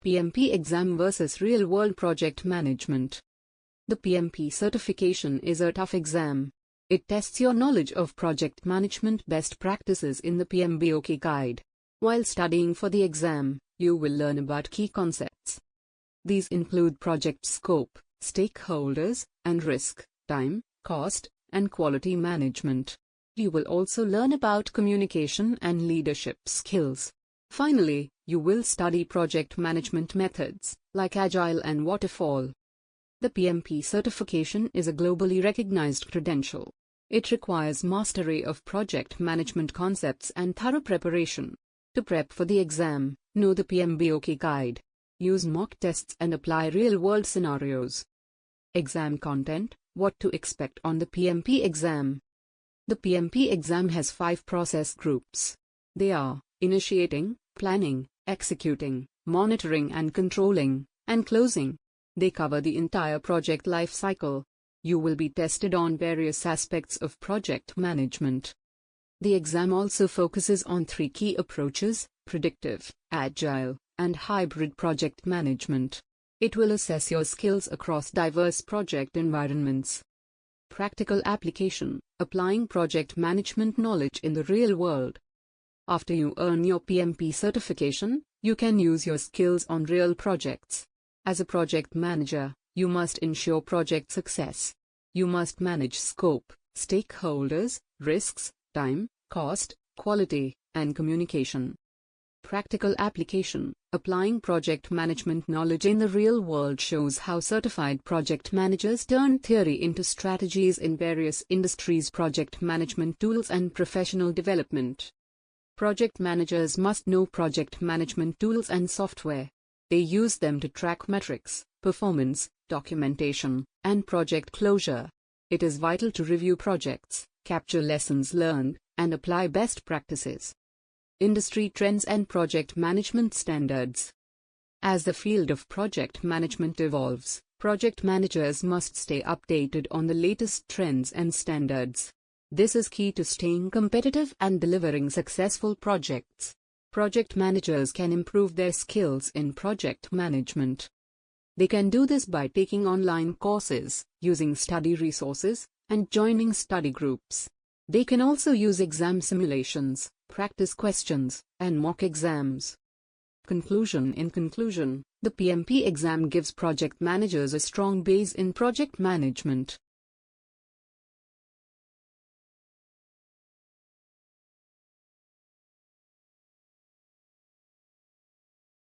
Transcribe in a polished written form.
PMP exam versus real-world project management. The PMP certification is a tough exam. It tests your knowledge of project management best practices in the PMBOK guide. While studying for the exam, you will learn about key concepts. These include project scope, stakeholders, and risk, time, cost, and quality management. You will also learn about communication and leadership skills. Finally, you will study project management methods, like Agile and Waterfall. The PMP certification is a globally recognized credential. It requires mastery of project management concepts and thorough preparation. To prep for the exam, know the PMBOK guide. Use mock tests and apply real-world scenarios. Exam content: what to expect on the PMP exam. The PMP exam has 5 process groups. They are initiating, planning, executing, monitoring and controlling, and closing. They cover the entire project life cycle. You will be tested on various aspects of project management. The exam also focuses on 3 key approaches: predictive, agile, and hybrid project management. It will assess your skills across diverse project environments. Practical application: applying project management knowledge in the real world. After you earn your PMP certification, you can use your skills on real projects. As a project manager, you must ensure project success. You must manage scope, stakeholders, risks, time, cost, quality, and communication. Practical application: applying project management knowledge in the real world shows how certified project managers turn theory into strategies in various industries' project management tools and professional development. Project managers must know project management tools and software. They use them to track metrics, performance, documentation, and project closure. It is vital to review projects, capture lessons learned, and apply best practices. Industry trends and project management standards. As the field of project management evolves, project managers must stay updated on the latest trends and standards. This is key to staying competitive and delivering successful projects. Project managers can improve their skills in project management. They can do this by taking online courses, using study resources, and joining study groups. They can also use exam simulations, practice questions, and mock exams. Conclusion: in conclusion, the PMP exam gives project managers a strong base in project management.